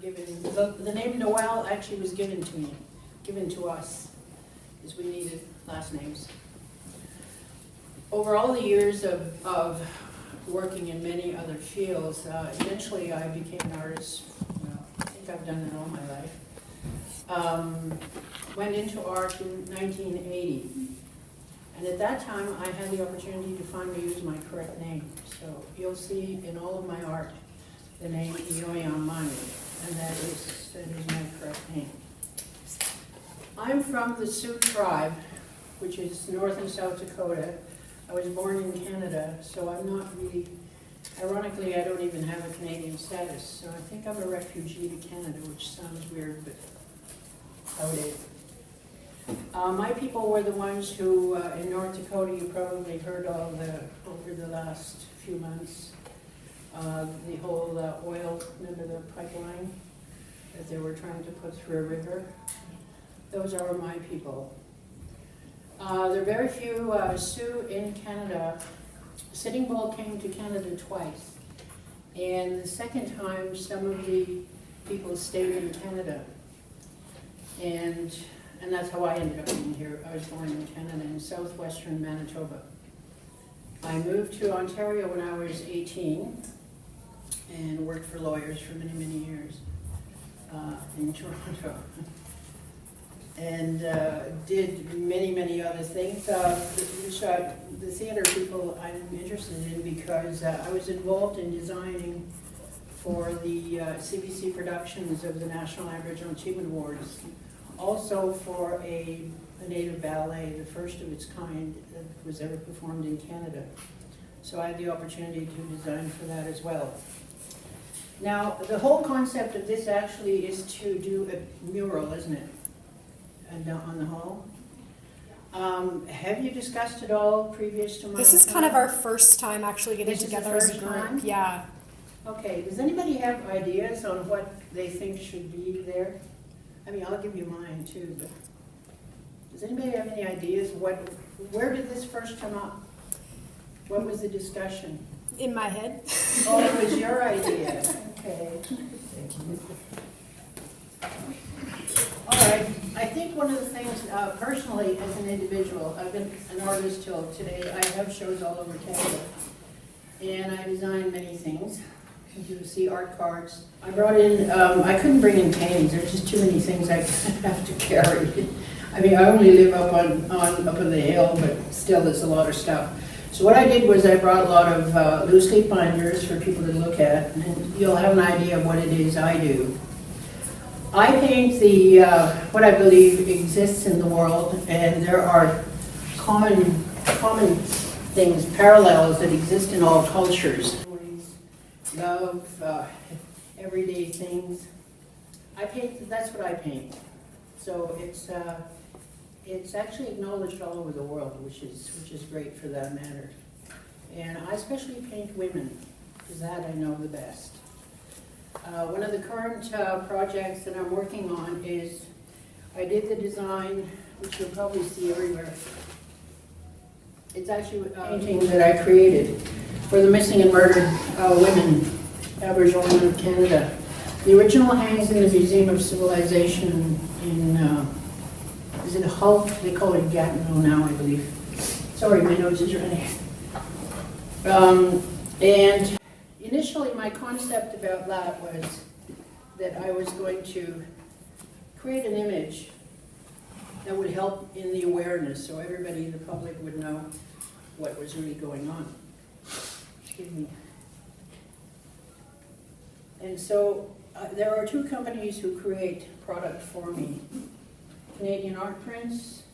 given, the name Noel actually was given to me, given to us, because we needed last names. Over all the years of working in many other fields, eventually I became an artist. I think I've done it all my life. Went into art in 1980. And at that time, I had the opportunity to finally use my correct name. So you'll see in all of my art the name Ioyan Mani, and that is my correct name. I'm from the Sioux tribe, which is North and South Dakota. I was born in Canada, so I'm not really, ironically, I don't even have a Canadian status. So I think I'm a refugee to Canada, which sounds weird, but how it is. My people were the ones who, in North Dakota, you probably heard all over the last few months, the whole oil, remember the pipeline that they were trying to put through a river? Those are my people. There are very few Sioux in Canada. Sitting Bull came to Canada twice. And the second time, some of the people stayed in Canada. And that's how I ended up being here. I was born in Canada, in southwestern Manitoba. I moved to Ontario when I was 18 and worked for lawyers for many, many years in Toronto. And did many, many other things. The theater people I'm interested in because I was involved in designing for the CBC productions of the National Aboriginal Achievement Awards. Also for a native ballet, the first of its kind that was ever performed in Canada. So I had the opportunity to design for that as well. Now, the whole concept of this actually is to do a mural, isn't it? And on the hall. Have you discussed it all previous to my This is kind of our first time actually getting together as a group. Time? Yeah. Okay, does anybody have ideas on what they think should be there? I mean, I'll give you mine too, but does anybody have any ideas? Where did this first come up? What was the discussion? In my head. Oh, it was your idea. Okay. All right. I think one of the things, personally, as an individual, I've been an artist till today. I have shows all over Canada, and I design many things. You see art cards. I brought in, I couldn't bring in paintings. There's just too many things I have to carry. I mean, I only live up on the hill, but still there's a lot of stuff. So what I did was I brought a lot of loose leaf binders for people to look at, and you'll have an idea of what it is I do. I paint what I believe exists in the world, and there are common things, parallels that exist in all cultures. Love, everyday things. I paint, that's what I paint. So it's actually acknowledged all over the world, which is great for that matter. And I especially paint women, because that I know the best. One of the current projects that I'm working on is, I did the design, which you'll probably see everywhere. It's actually a painting that I created for the missing and murdered women, Aboriginal women of Canada. The original hangs in the Museum of Civilization in, is it Hull? They call it Gatineau now, I believe. Sorry, my nose is running. And initially my concept about that was that I was going to create an image that would help in the awareness so everybody in the public would know what was really going on. Excuse me. And so there are two companies who create product for me. Canadian Art Prints,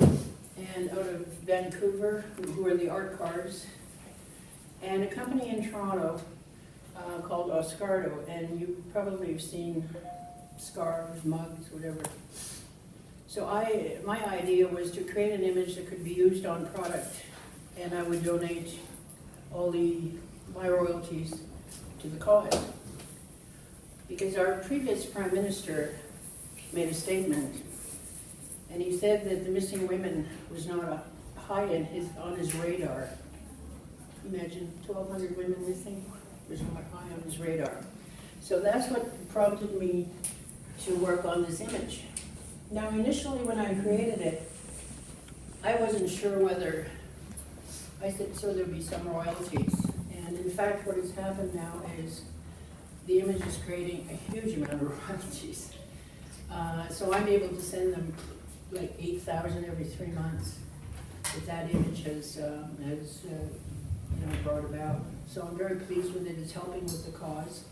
and out of Vancouver, who are the art cards, and a company in Toronto called Oscardo, and you probably have seen scarves, mugs, whatever. So my idea was to create an image that could be used on product, and I would donate all my royalties to the cause. Because our previous Prime Minister made a statement, and he said that the missing women was not high on his radar. Imagine 1,200 women missing was not high on his radar. So that's what prompted me to work on this image. Now, initially when I created it, I wasn't sure whether, I said, so there'd be some royalties. And in fact, what has happened now is the image is creating a huge amount of royalties. So I'm able to send them like 8,000 every 3 months that image has brought about. So I'm very pleased with it. It's helping with the cause.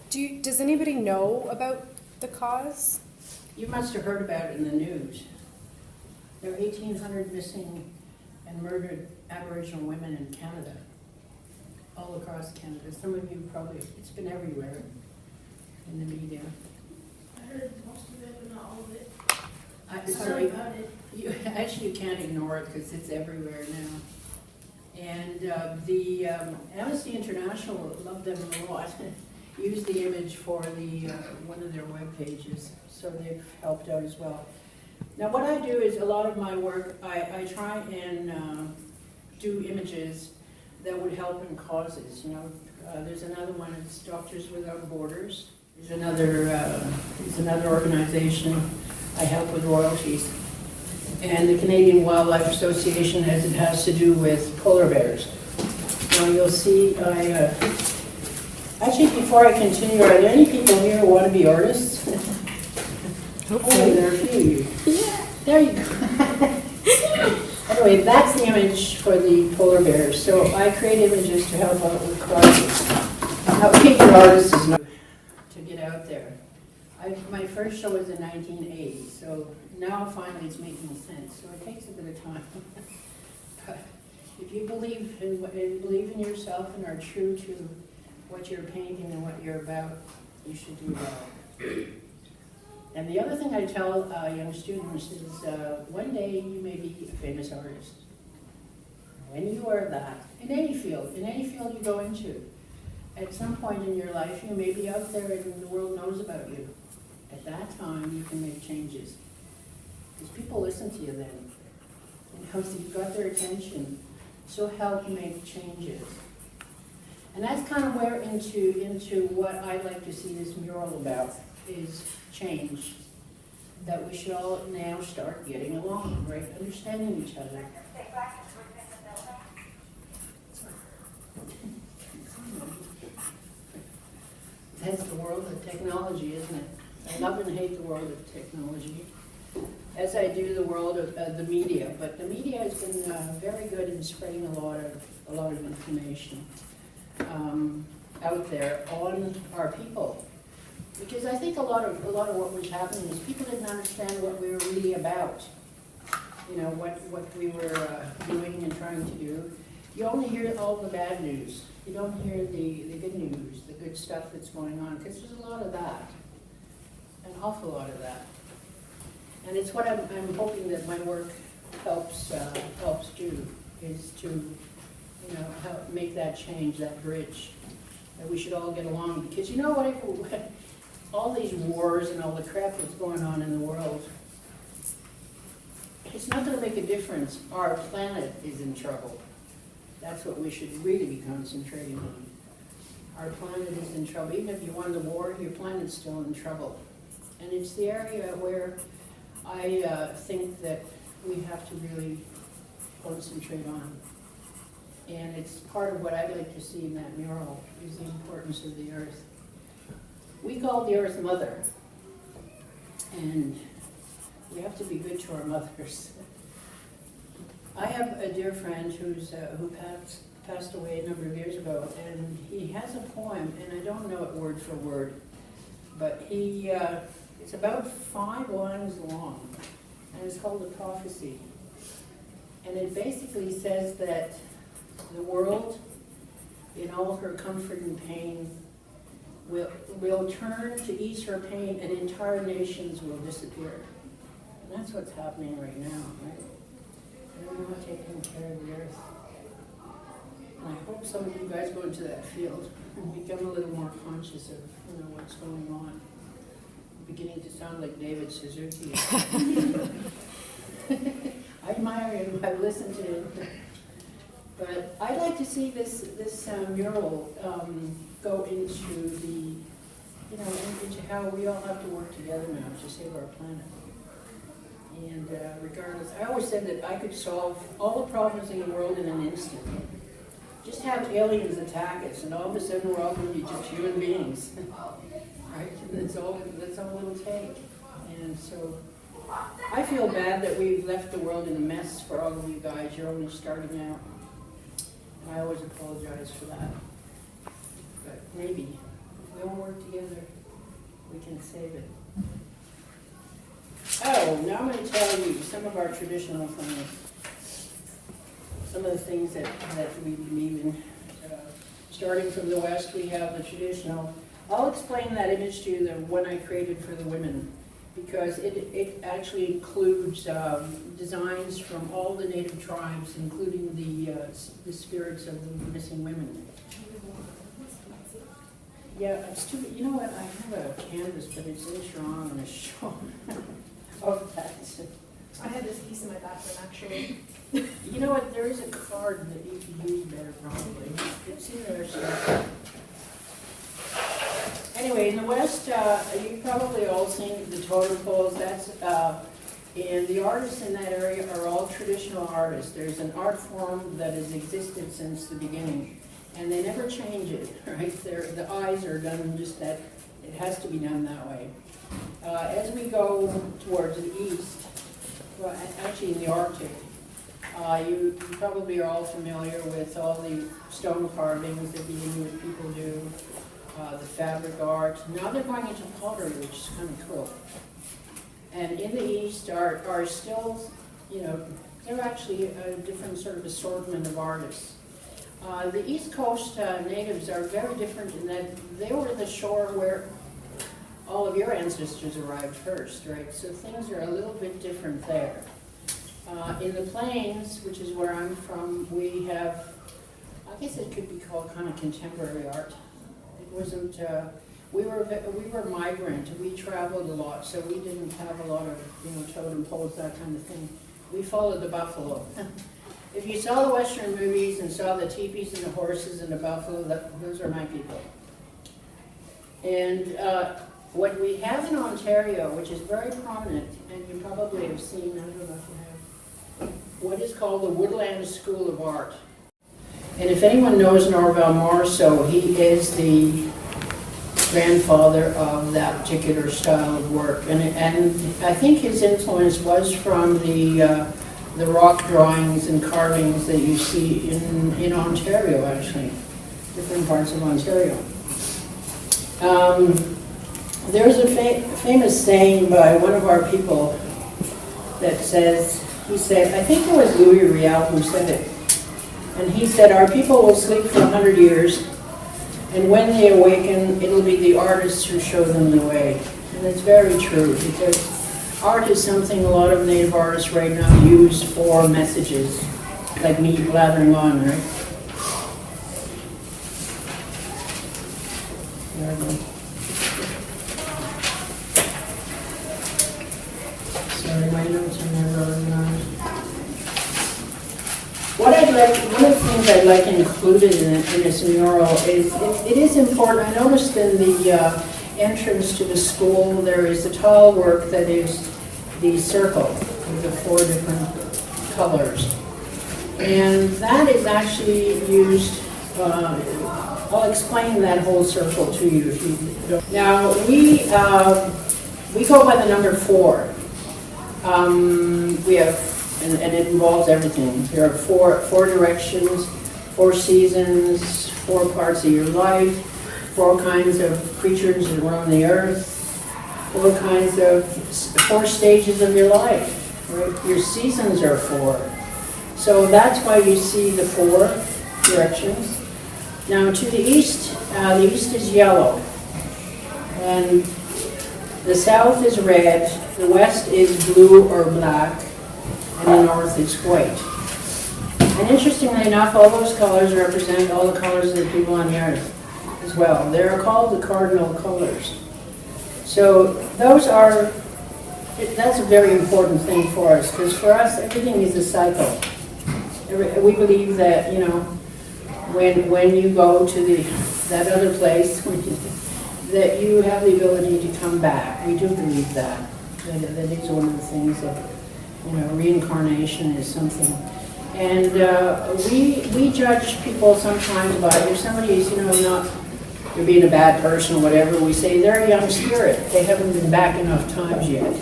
Does anybody know about the cause? You must have heard about it in the news. There are 1,800 missing and murdered Aboriginal women in Canada, all across Canada. Some of you probably, it's been everywhere in the media. I heard most of it, but not all of it. Sorry, About it. you can't ignore it because it's everywhere now. And the Amnesty International loved them a lot. Used the image for the one of their web pages, so they've helped out as well. Now, what I do is a lot of my work. I try and do images that would help in causes. You know, there's another one. It's Doctors Without Borders. There's another organization. I help with royalties, and the Canadian Wildlife Association, as it has to do with polar bears. Now you'll see. Actually, before I continue, are there any people here who want to be artists? Hopefully there are a few. Yeah. There you go. Anyway, that's the image for the polar bears. So I create images to help out with causes. Now, being an artist is not to get out there. My first show was in 1980, so now finally it's making sense. So it takes a bit of time. But if you believe in yourself and are true to what you're painting and what you're about, you should do well. And the other thing I tell young students is one day you may be a famous artist. When you are that, in any field you go into, at some point in your life you may be out there and the world knows about you. At that time you can make changes. Because people listen to you then. And so you've got their attention. So help make changes. And that's kind of where into what I'd like to see this mural about, is change. That we should all now start getting along, right? Understanding each other. That's the world of technology, isn't it? I love and hate the world of technology, as I do the world of the media. But the media has been very good in spreading a lot of information out there on our people, because I think a lot of what was happening is people didn't understand what we were really about. You know, what we were doing and trying to do. You only hear all the bad news. You don't hear the good news, the good stuff that's going on, because there's a lot of that, an awful lot of that. And it's what I'm hoping that my work helps do, is to, help make that change, that bridge, that we should all get along. Because you know what, all these wars and all the crap that's going on in the world, it's not going to make a difference. Our planet is in trouble. That's what we should really be concentrating on. Our planet is in trouble. Even if you won the war, your planet's still in trouble. And it's the area where I think that we have to really concentrate on. And it's part of what I'd like to see in that mural, is the importance of the earth. We call the earth Mother, and we have to be good to our mothers. I have a dear friend who passed away a number of years ago, and he has a poem, and I don't know it word for word, but it's about 5 lines long, and it's called A Prophecy. And it basically says that the world, in all her comfort and pain, will turn to ease her pain, and entire nations will disappear. And that's what's happening right now, right? We're not taking care of the earth. And I hope some of you guys go into that field and become a little more conscious of what's going on. I'm beginning to sound like David Suzuki. I admire him. I've listened to him. But I'd like to see this mural go into you know, into how we all have to work together now to save our planet. And regardless, I always said that I could solve all the problems in the world in an instant. Just have aliens attack us, and all of a sudden we're all going to be just human beings, right? And that's all it'll take. And so I feel bad that we've left the world in a mess for all of you guys. You're only starting out. And I always apologize for that. But maybe if we all work together, we can save it. Oh, now I'm going to tell you some of our traditional things. Some of the things that we believe in. Starting from the West, we have the traditional. I'll explain that image to you, the one I created for the women, because it actually includes designs from all the native tribes, including the spirits of the missing women. Yeah, it's too, you know what, I have a canvas, but it's in strong and it's shown of that. I had this piece in my bathroom, actually. You know what, there is a card that you could use better probably. It's in there somewhere. Anyway, in the West, you've probably all seen the totem poles. And the artists in that area are all traditional artists. There's an art form that has existed since the beginning, and they never change it, right? The eyes are done just that, it has to be done that way. As we go towards the east, well, actually in the Arctic, you probably are all familiar with all the stone carvings that the Inuit people do, the fabric art. Now they're going into pottery, which is kind of cool. And in the East are still, you know, they're actually a different sort of assortment of artists. The East Coast natives are very different in that they were the shore where all of your ancestors arrived first, right? So things are a little bit different there. In the Plains, which is where I'm from, we have, I guess it could be called kind of contemporary art. It wasn't, we were migrant, we traveled a lot, so we didn't have a lot of, you know, totem poles, that kind of thing. We followed the buffalo. If you saw the Western movies and saw the teepees and the horses and the buffalo, those are my people. And what we have in Ontario, which is very prominent, and you probably have seen, I don't know if you have, what is called the Woodland School of Art. And if anyone knows Norval Morrisseau, he is the grandfather of that particular style of work. And I think his influence was from the rock drawings and carvings that you see in Ontario, actually, different parts of Ontario. There's a famous saying by one of our people that says, he said, I think it was Louis Riel who said it, and he said, our people will sleep for 100 years, and when they awaken, it'll be the artists who show them the way. And it's very true, because art is something a lot of Native artists right now use for messages, like me blathering on, right? There we go. Sorry, my notes are never organized. One of the things I'd like included in this mural is, it is important. I noticed in the entrance to the school, there is the tile work that is the circle with the 4 different colors. And that is actually used, I'll explain that whole circle to you if you don't. Now, we go by the number 4. We have, and it involves everything. There are four directions, 4 seasons, 4 parts of your life, 4 kinds of creatures that roam the earth, 4 stages of your life, right? Your seasons are 4. So that's why you see the 4 directions. Now to the east is yellow, and the south is red, the west is blue or black, and the north is white. And interestingly enough, all those colors represent all the colors of the people on the earth as well. They're called the cardinal colors. So that's a very important thing for us, because for us, everything is a cycle. We believe that, you know, when you go to that other place, that you have the ability to come back. We do believe that. That is one of the things that, reincarnation is something. And we judge people sometimes by, if somebody's, not, they're being a bad person or whatever, we say they're a young spirit. They haven't been back enough times yet.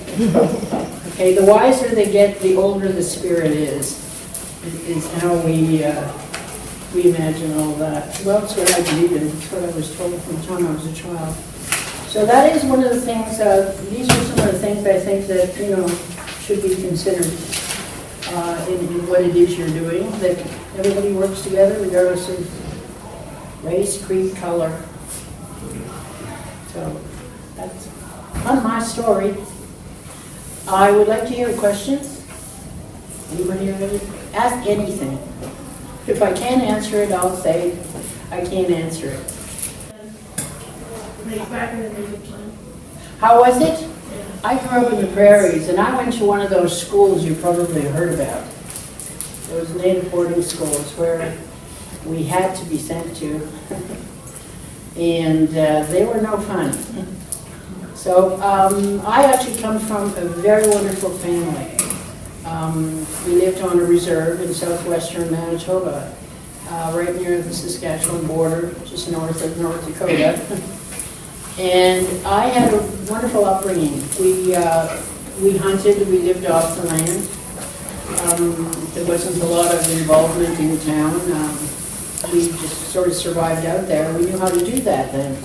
Okay, the wiser they get, the older the spirit is how we imagine all that. Well, that's what I believe in. That's what I was told from the time I was a child. So that is one of the things, these are some of the things I think that, should be considered in what it is you're doing, that everybody works together regardless of race, creed, color. So that's on my story. I would like to hear questions. Anybody have any? Ask anything. If I can't answer it, I'll say I can't answer it. Like back in the native time. How was it? I grew up in the prairies, and I went to one of those schools you probably heard about. Those native boarding schools where we had to be sent to, and they were no fun. So I actually come from a very wonderful family. We lived on a reserve in southwestern Manitoba, right near the Saskatchewan border, just north of North Dakota. And I had a wonderful upbringing. We hunted, we lived off the land. There wasn't a lot of involvement in town. We just sort of survived out there. We knew how to do that then.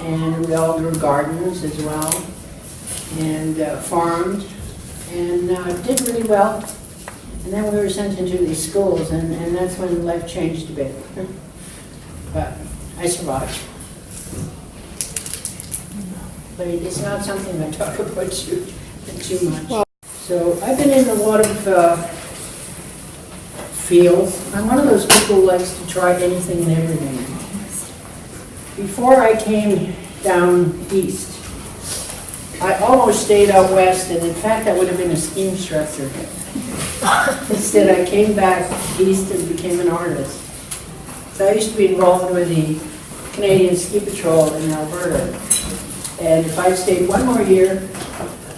And we all grew gardens as well, and farmed, and did really well. And then we were sent into these schools, and that's when life changed a bit. But I survived. But it's not something I talk about too much. So I've been in a lot of fields. I'm one of those people who likes to try anything and everything. Before I came down east, I almost stayed out west, and in fact I would have been a ski instructor. Instead I came back east and became an artist. So I used to be involved with the Canadian Ski Patrol in Alberta. And if I stayed one more year,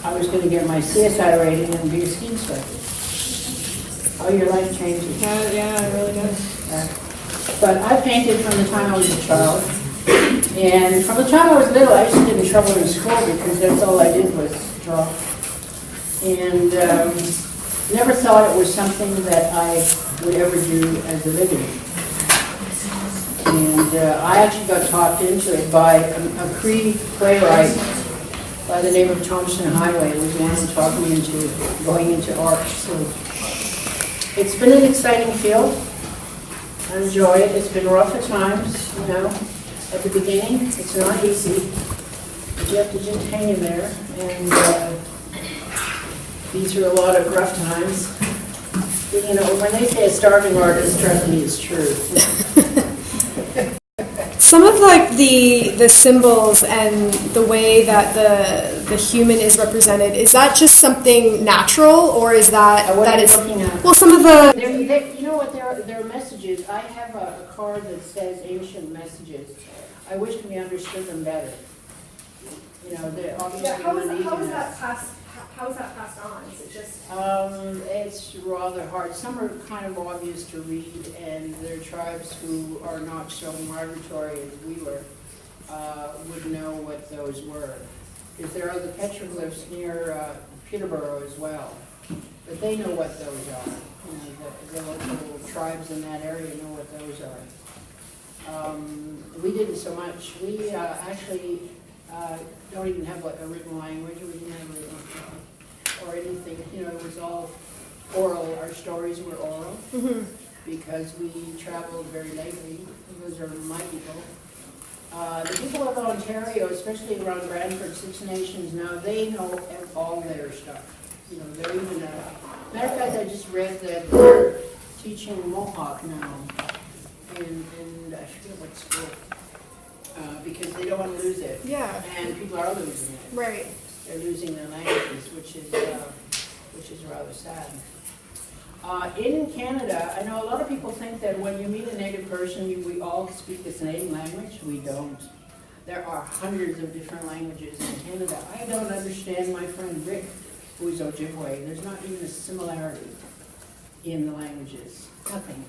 I was going to get my CSI rating and be a ski instructor. Oh, your life changes. Yeah, it really does. But I painted from the time I was a child. And from the time I was little, I used to get in trouble in school because that's all I did was draw. And never thought it was something that I would ever do as a living. And I actually got talked into it by a Cree playwright by the name of Thompson Highway. It was the one who talked me into going into art. So it's been an exciting field. I enjoy it. It's been rough at times, at the beginning. It's not easy. But you have to just hang in there and be through a lot of rough times. When they say a starving artist, trust me, it's true. Some of the symbols and the way that the human is represented, is that just something natural, or is that What that are you is looking at? well, some of the You know what? There are messages. I have a card that says ancient messages. I wish we understood them better. They're obviously How is Indonesian. that passed on? Is it just It's rather hard. Some are kind of obvious to read, and there are tribes who are not so migratory as we were would know what those were. Because there are the petroglyphs near Peterborough as well, but they know what those are. The local tribes in that area know what those are. We didn't so much. We actually don't even have a written language. We didn't have a written or anything. It was all oral. Our stories were oral because we traveled very lately. Those are my people. The people of Ontario, especially around Brantford, Six Nations now, they know all their stuff. They're even matter of fact, I just read that they're teaching Mohawk now in I forget what school. Because they don't want to lose it. yeah, And people are losing it. right. They're losing their languages, which is rather sad. In Canada, I know a lot of people think that when you meet a native person, we all speak the same language. We don't. there are hundreds of different languages in Canada. I don't understand my friend Rick, who is Ojibwe. There's not even a similarity in the languages, nothing.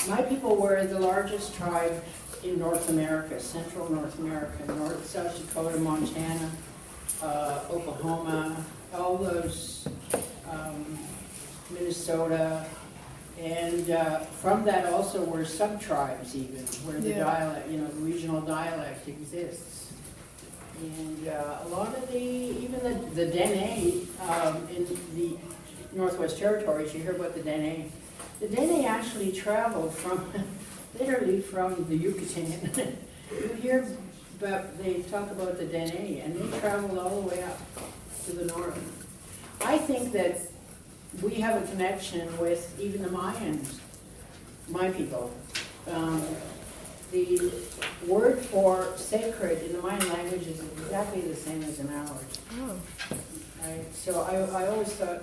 My people were the largest tribe in North America, Central North America, North, South Dakota, Montana, Oklahoma, all those, Minnesota, and from that also were sub-tribes even, where the dialect, the regional dialect exists. And a lot of even the Dene in the Northwest Territories, you hear about the Dene. The Dene actually traveled from, literally from the Yucatan. You hear about, they talk about the Dene, and they traveled all the way up to the north. I think that we have a connection with even the Mayans, my people. The word for sacred in the Mayan language is exactly the same as in ours. Oh. Right? So I always thought it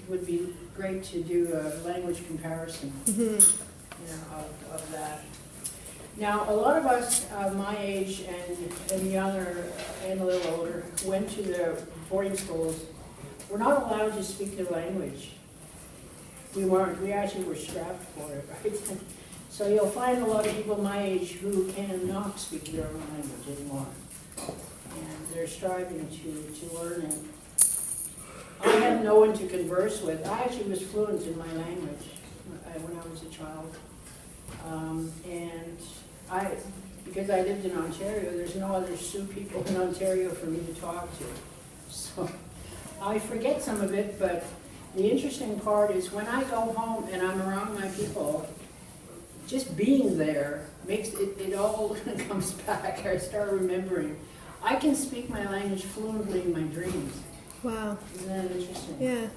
would be great to do a language comparison, of that. Now, a lot of us my age and younger and a little older went to the boarding schools. We're not allowed to speak the language. We weren't. We actually were strapped for it, right? So you'll find a lot of people my age who cannot speak their own language anymore. And they're striving to learn it. I had no one to converse with. I actually was fluent in my language when I was a child. And because I lived in Ontario, there's no other Sioux people in Ontario for me to talk to. So I forget some of it, but the interesting part is when I go home and I'm around my people, just being there makes it all comes back. I start remembering. I can speak my language fluently in my dreams. Wow. Isn't that interesting? Yeah.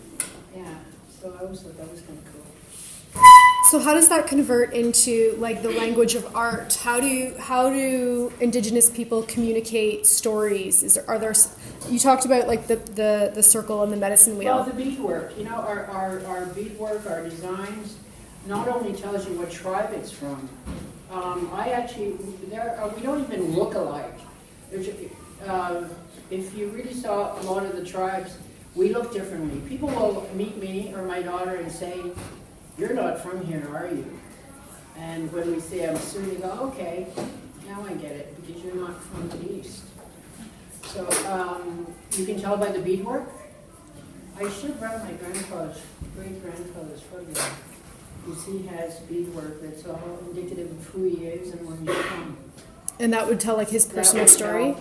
Yeah. So I always thought that was kind of cool. So how does that convert into like the language of art? How do Indigenous people communicate stories? You talked about like the circle and the medicine wheel. Well, the beadwork. Our beadwork, our designs, not only tells you what tribe it's from. We don't even look alike. If you really saw a lot of the tribes, we look differently. People will meet me or my daughter and say, "You're not from here, are you?" And when we say I'm Sioux, they go, "Okay, now I get it, because you're not from the East." So you can tell by the beadwork. I should run my great-grandfather's photograph, because he has beadwork that's all indicative of who he is and where he's from. And that would tell like his personal story?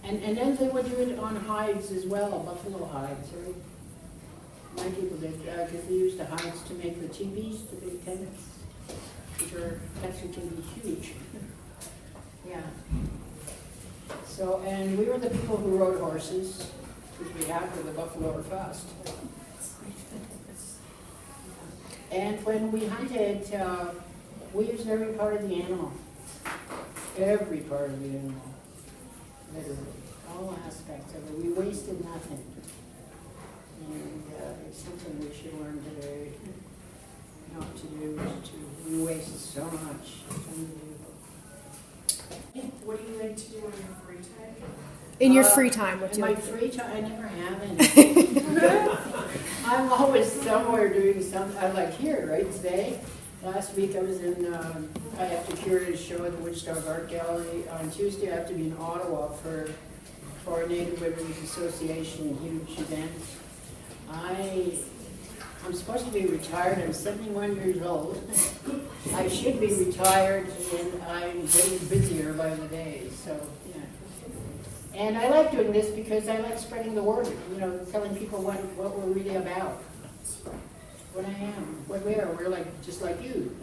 And then they would do it on hides as well, buffalo hides, right? My people did, because they used the hides to make the teepees, the big tents, which actually can be huge. Yeah. So, and we were the people who rode horses, which we have for the buffalo are fast. And when we hunted, we used every part of the animal. Every part of the animal. Literally. All aspects of it. We wasted nothing. And it's something we should learn today not to do. We waste so much. It's unbelievable. What do you like to do in your free time? In your free time, what do you In my like to do? free time, I never have any. I'm always somewhere doing something. I'm like here, right, today. Last week I was I have to curate a show at the Woodstock Art Gallery. On Tuesday I have to be in Ottawa for a Native Women's Association huge event. I'm supposed to be retired. I'm 71 years old. I should be retired, and I'm getting busier by the day. So, yeah. And I like doing this because I like spreading the word. Telling people what we're really about, what I am, what we are. We're like just like you.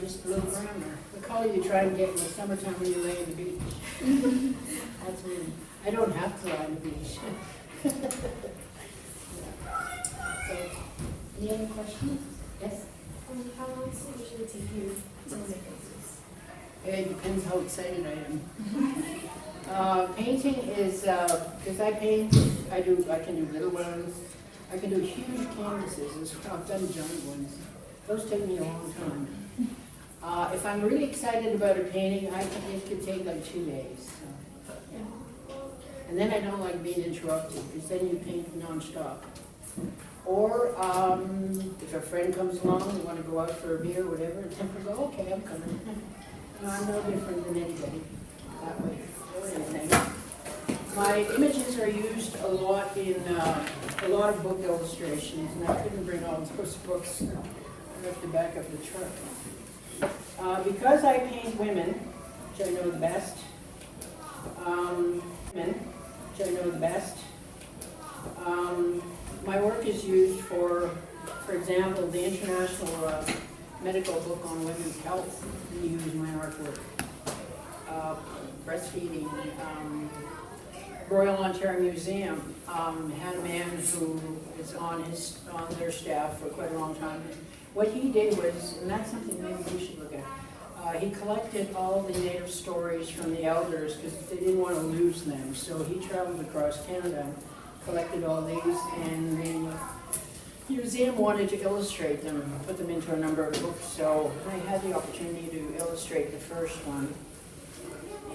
Just a little grammar. The color you try and get in the summertime when you lay on the beach. That's me. I don't have to lie on the beach. So, any other questions? Yes? How long does it usually take you to make pieces? It depends how excited I am. Painting is, because I paint, I can do little ones. I can do huge canvases as well. I've done giant ones. Those take me a long time. If I'm really excited about a painting, it could take like 2 days. So, yeah. And then I don't like being interrupted, because then you paint nonstop. Or if a friend comes along, you want to go out for a beer or whatever, and I go, okay, I'm coming. No, I'm no different than anybody that way. Or anything. My images are used a lot in a lot of book illustrations, and I couldn't bring all those books. I have to back up the truck. Because I paint women, which I know the best, my work is used for example, the International Medical Book on Women's Health. We use my artwork. Breastfeeding. Royal Ontario Museum had a man who is on their staff for quite a long time. What he did was, and that's something maybe we should look at, he collected all the native stories from the elders because they didn't want to lose them. So he traveled across Canada, collected all these, and the museum wanted to illustrate them, put them into a number of books. So I had the opportunity to illustrate the first one.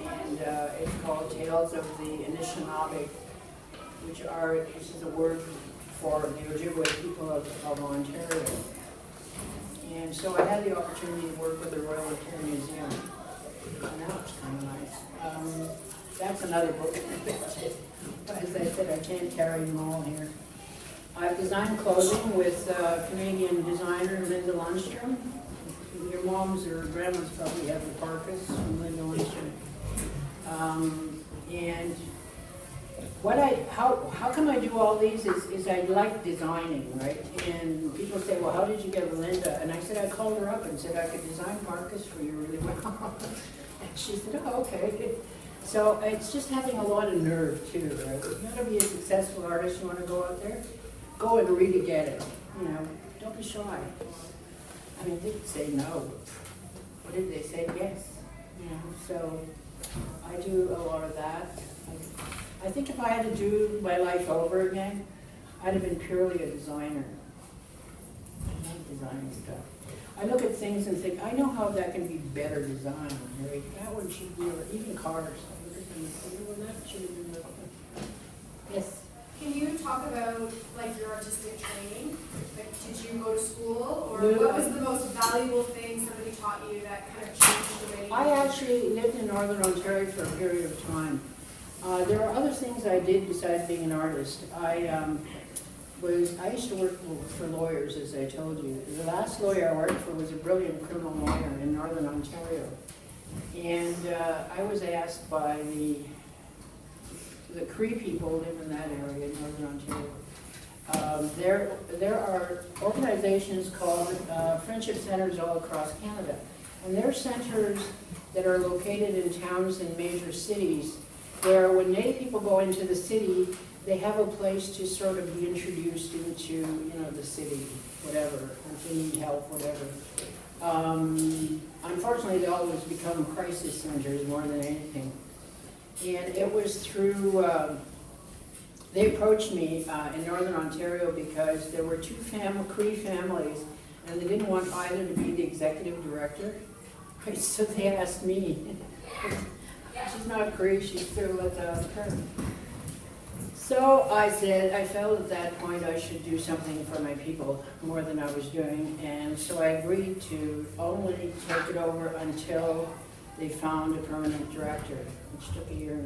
And it's called Tales of the Anishinaabe, which is a word for the Ojibwe people of Ontario. And so I had the opportunity to work with the Royal Ontario Museum, and that was kind of nice. That's another book. As I said, I can't carry them all here. I've designed clothing with Canadian designer Linda Lundstrom. Your moms or grandmas probably have the parkas from Linda Lundstrom. And how come I do all these is I like designing, right? And people say, well, how did you get Linda? And I said, I called her up and said I could design parkas for you really well. And she said, oh, okay. So it's just having a lot of nerve too, right? If you want to be a successful artist, you want to go out there, go and really get it. You know, don't be shy. I mean, they could say no. What did they say? Yes. You know, so I do a lot of that. I think if I had to do my life over again, I'd have been purely a designer. I like designing stuff. I look at things and think, I know how that can be better designed, right? That one should be, or even cars. I look at them and think, well, that should have been yes. Can you talk about like your artistic training? Like, did you go to school, or No, what was the most valuable thing somebody taught you that kind of changed the way you I actually lived in Northern Ontario for a period of time. There are other things I did besides being an artist. I used to work for lawyers, as I told you. The last lawyer I worked for was a brilliant criminal lawyer in Northern Ontario. And I was asked by the Cree people who live in that area in Northern Ontario. There are organizations called Friendship Centers all across Canada. And they're centers that are located in towns and major cities where when Native people go into the city, they have a place to sort of be introduced into, you know, the city, whatever, if they need help, whatever. Unfortunately, they always become crisis centers more than anything. And it was through, they approached me in Northern Ontario because there were two Cree families, and they didn't want either to be the executive director. So they asked me. She's not Cree, she's still with her. So I said, I felt at that point I should do something for my people more than I was doing, and so I agreed to only take it over until they found a permanent director, which took 1.5 years.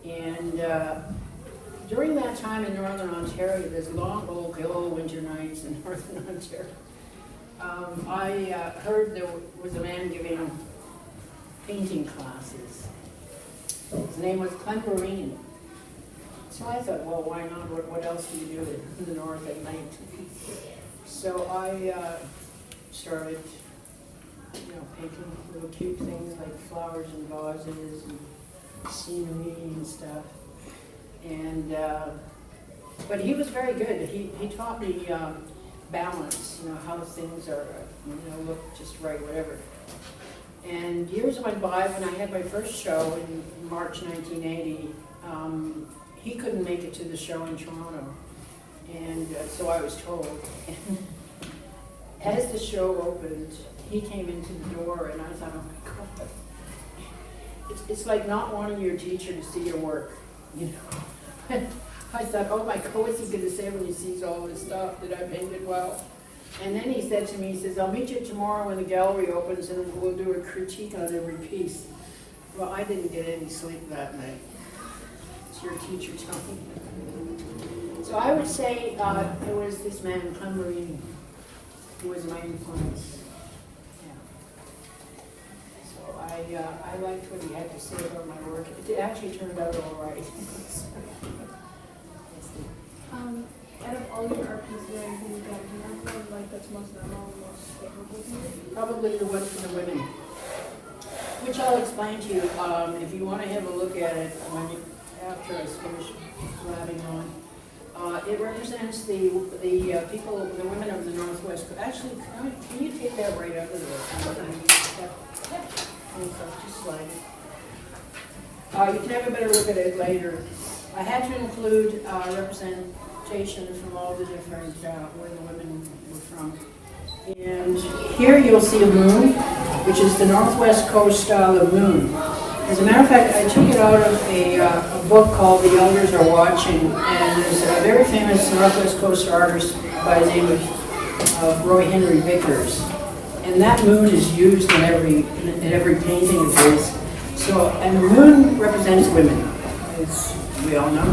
And during that time in Northern Ontario, there's long old winter nights in Northern Ontario. I heard there was a man giving painting classes. His name was Clint Marine. So I thought, well, why not? What else do you do in the north at night? So I started, you know, painting little cute things like flowers and vases and scenery and stuff. And but he was very good. He taught me balance, you know, how things are, you know, look just right, whatever. And years went by. When I had my first show in March 1980, he couldn't make it to the show in Toronto, and so I was told. As the show opened, he came into the door, and I thought, oh my God. It's like not wanting your teacher to see your work, you know. I thought, oh my God, what's he going to say when he sees all this stuff that I painted well? And then he said to me, he says, I'll meet you tomorrow when the gallery opens and we'll do a critique on every piece. Well, I didn't get any sleep that night. It's your teacher telling me. So I would say it was this man, Marini, who was my influence. Yeah. So I liked what he had to say about my work. It actually turned out all right. Out of all your art pieces, do you have one like that's most memorable, most favorable to you? Probably the one for the women, which I'll explain to you if you want to have a look at it after I finish blabbing on. It represents the people, the women of the Northwest. Actually, can you take that right out of there? Just slide it. You can have a better look at it later. I had to include representation from all the different, where the women were from. And here you'll see a moon, which is the Northwest Coast style of moon. As a matter of fact, I took it out of a book called The Elders Are Watching, and there's a very famous Northwest Coast artist by the name of Roy Henry Vickers. And that moon is used in every painting of his. So, and the moon represents women, as we all know,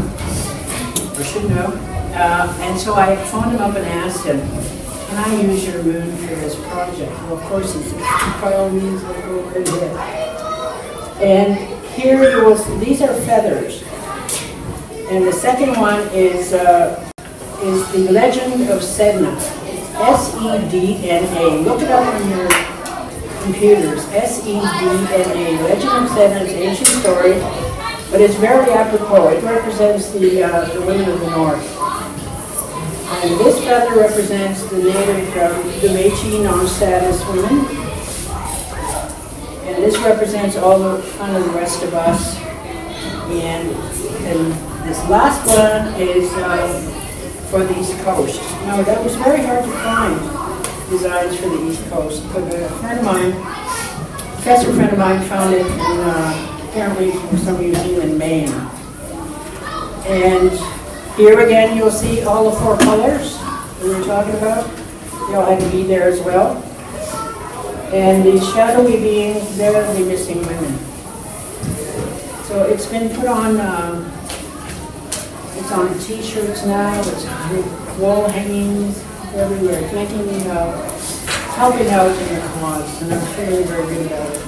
or should know. And so I phoned him up and asked him, can I use your moon for this project? Well, of course he said, by all means, I'll go right ahead. And here you will see, these are feathers. And the second one is the Legend of Sedna. S-E-D-N-A. Look it up on your computers. S-E-D-N-A. Legend of Sedna is an ancient story, but it's very apropos. It represents the women of the North. And this feather represents the native, the Métis non-status women. And this represents all the kind of the rest of us. And this last one is for the East Coast. Now, that was very hard to find designs for the East Coast, but a friend of mine, professor friend of mine, found it in, apparently from some museum in Maine. And here again, you'll see all the four colors that we were talking about. They all had to be there as well. And the shadowy beings, they're the missing women. So it's been put on, it's on t-shirts now, it's on wall hangings, everywhere. It's making, helping out in the cause, and I'm feeling very good about it.